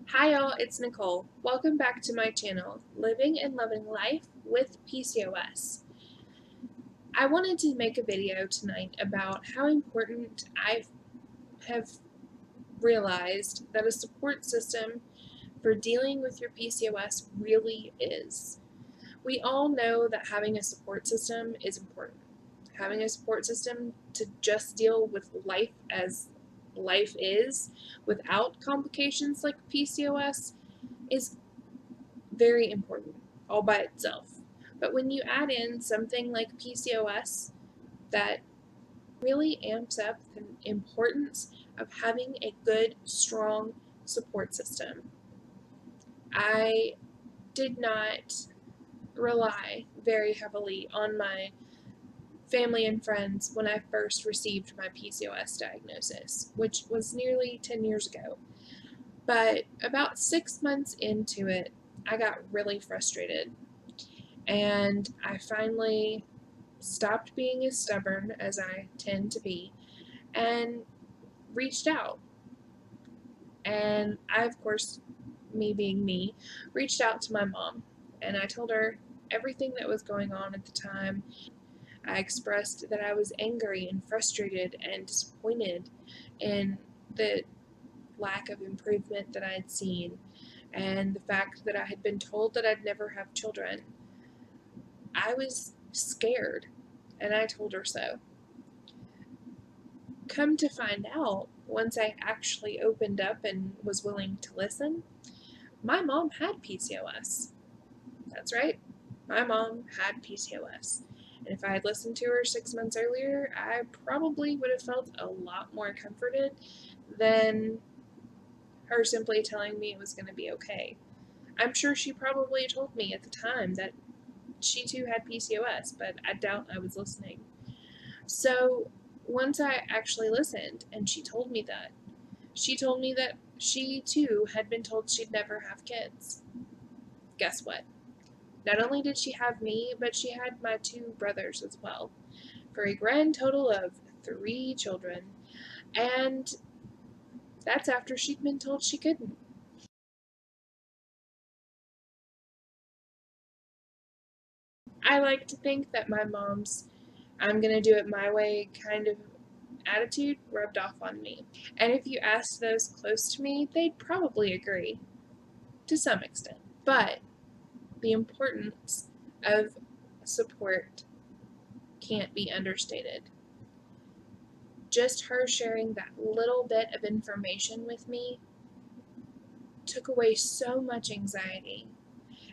Hi y'all, it's Nicole. Welcome back to my channel, Living and Loving Life with PCOS. I wanted to make a video tonight about how important I have realized that a support system for dealing with your PCOS really is. We all know that having a support system is important. Having a support system to just deal with life as life is without complications like PCOS is very important all by itself. But when you add in something like PCOS, that really amps up the importance of having a good, strong support system. I did not rely very heavily on my family and friends when I first received my PCOS diagnosis, which was nearly 10 years ago. But about 6 months into it, I got really frustrated. And I finally stopped being as stubborn as I tend to be and reached out. And I, of course, me being me, reached out to my mom and I told her everything that was going on at the time. I expressed that I was angry and frustrated and disappointed in the lack of improvement that I had seen and the fact that I had been told that I'd never have children. I was scared, and I told her so. Come to find out, once I actually opened up and was willing to listen, my mom had PCOS. That's right, my mom had PCOS. And if I had listened to her 6 months earlier, I probably would have felt a lot more comforted than her simply telling me it was going to be okay. I'm sure she probably told me at the time that she too had PCOS, but I doubt I was listening. So once I actually listened and she told me that, she told me that she too had been told she'd never have kids. Guess what? Not only did she have me, but she had my two brothers as well, for a grand total of 3 children. And that's after she'd been told she couldn't. I like to think that my mom's I'm going to do it my way kind of attitude rubbed off on me. And if you asked those close to me, they'd probably agree to some extent. But the importance of support can't be understated. Just her sharing that little bit of information with me took away so much anxiety.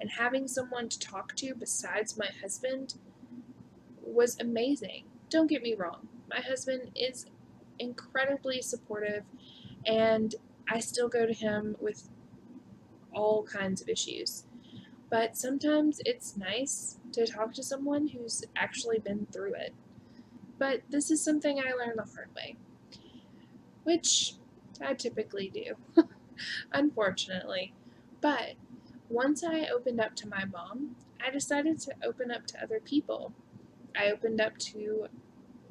And having someone to talk to besides my husband was amazing. Don't get me wrong, my husband is incredibly supportive, and I still go to him with all kinds of issues. But sometimes it's nice to talk to someone who's actually been through it. But this is something I learned the hard way, which I typically do, unfortunately. But once I opened up to my mom, I decided to open up to other people. I opened up to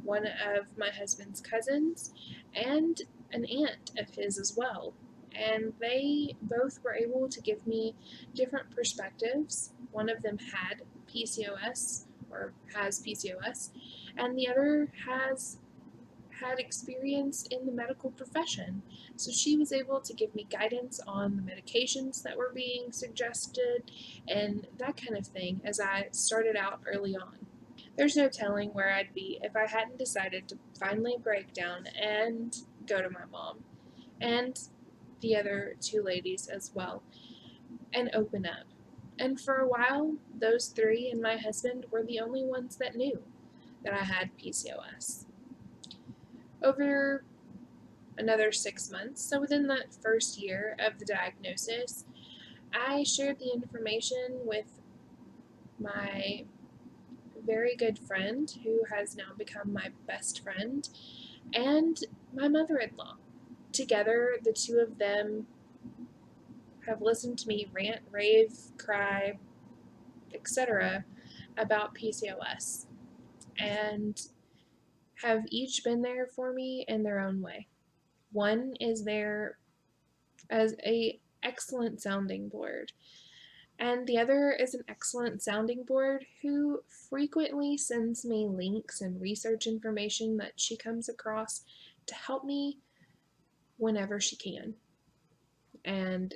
one of my husband's cousins and an aunt of his as well. And they both were able to give me different perspectives. One of them had PCOS or has PCOS, and the other has had experience in the medical profession. So she was able to give me guidance on the medications that were being suggested and that kind of thing as I started out early on. There's no telling where I'd be if I hadn't decided to finally break down and go to my mom and the other two ladies as well and open up. And for a while, those three and my husband were the only ones that knew that I had PCOS. Over another 6 months, so within that first year of the diagnosis, I shared the information with my very good friend, who has now become my best friend, and my mother-in-law. Together, the two of them have listened to me rant, rave, cry, etc. about PCOS, and have each been there for me in their own way. One is there as a excellent sounding board. And the other is an excellent sounding board who frequently sends me links and research information that she comes across to help me whenever she can. And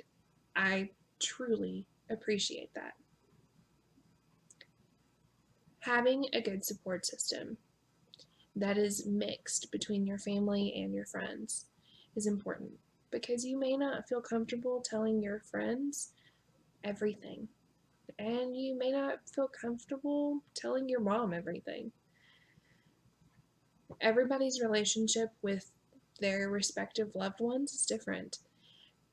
I truly appreciate that. Having a good support system that is mixed between your family and your friends is important because you may not feel comfortable telling your friends everything, and you may not feel comfortable telling your mom everything. Everybody's relationship with their respective loved ones is different,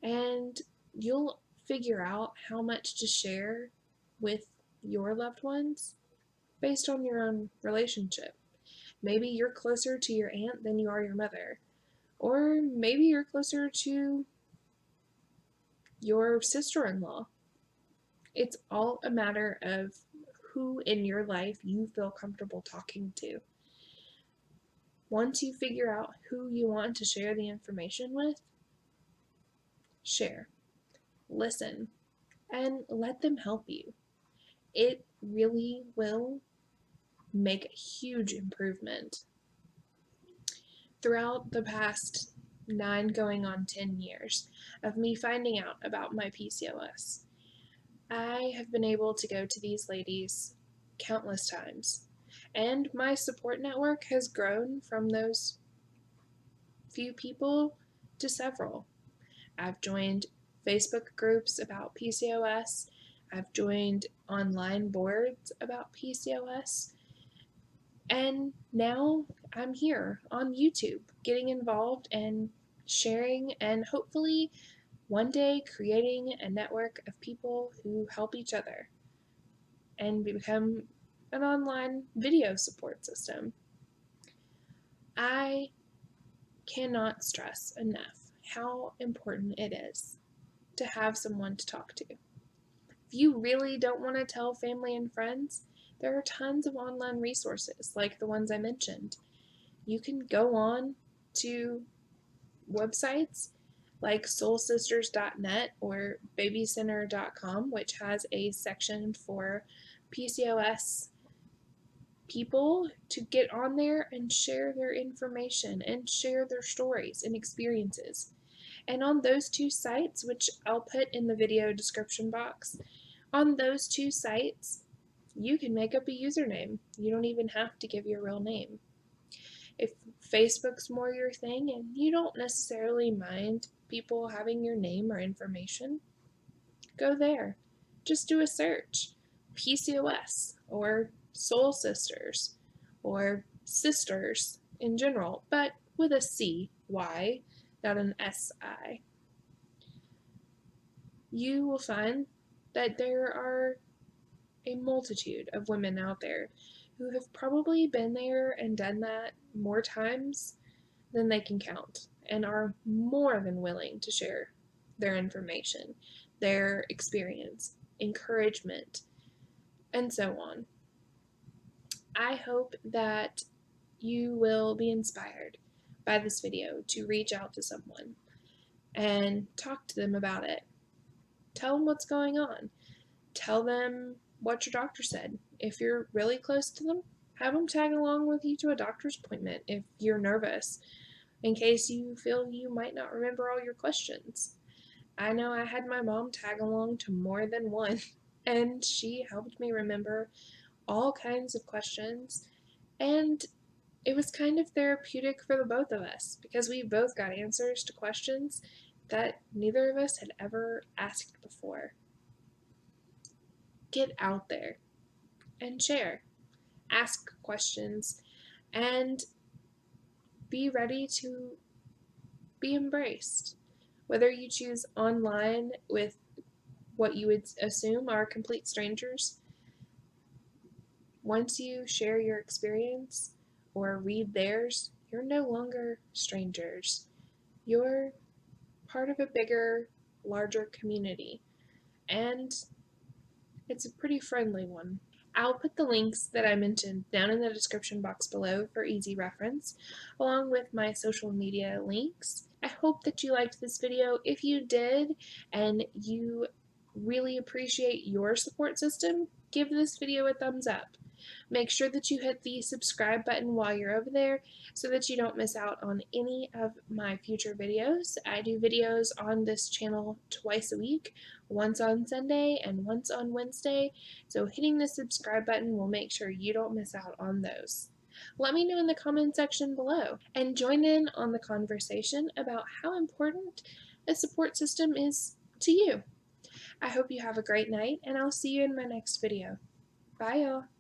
and you'll figure out how much to share with your loved ones based on your own relationship. Maybe you're closer to your aunt than you are your mother, or maybe you're closer to your sister-in-law. It's all a matter of who in your life you feel comfortable talking to. Once you figure out who you want to share the information with, share, listen, and let them help you. It really will make a huge improvement. Throughout the past 9 going on 10 years of me finding out about my PCOS, I have been able to go to these ladies countless times, and my support network has grown from those few people to several. I've joined Facebook groups about PCOS, I've joined online boards about PCOS, and now I'm here on YouTube getting involved and sharing and hopefully one day creating a network of people who help each other and become an online video support system. I cannot stress enough how important it is to have someone to talk to. If you really don't want to tell family and friends, there are tons of online resources like the ones I mentioned. You can go on to websites like soulsisters.net or babycenter.com, which has a section for PCOS people to get on there and share their information and share their stories and experiences. And on those two sites, which I'll put in the video description box, on those two sites, you can make up a username. You don't even have to give your real name. If Facebook's more your thing and you don't necessarily mind people having your name or information, go there. Just do a search. PCOS or Soul Sisters or Sisters in general, but with a C, Y, not an S-I. You will find that there are a multitude of women out there who have probably been there and done that more times than they can count and are more than willing to share their information, their experience, encouragement, and so on. I hope that you will be inspired by this video to reach out to someone and talk to them about it. Tell them what's going on. Tell them what your doctor said. If you're really close to them, have them tag along with you to a doctor's appointment if you're nervous, in case you feel you might not remember all your questions. I know I had my mom tag along to more than one, and she helped me remember all kinds of questions, and it was kind of therapeutic for the both of us because we both got answers to questions that neither of us had ever asked before. Get out there and share. Ask questions and be ready to be embraced. Whether you choose online with what you would assume are complete strangers, once you share your experience or read theirs, you're no longer strangers. You're part of a bigger, larger community, and it's a pretty friendly one. I'll put the links that I mentioned down in the description box below for easy reference, along with my social media links. I hope that you liked this video. If you did, and you really appreciate your support system, give this video a thumbs up. Make sure that you hit the subscribe button while you're over there so that you don't miss out on any of my future videos. I do videos on this channel twice a week, once on Sunday and once on Wednesday, so hitting the subscribe button will make sure you don't miss out on those. Let me know in the comment section below and join in on the conversation about how important a support system is to you. I hope you have a great night, and I'll see you in my next video. Bye, y'all.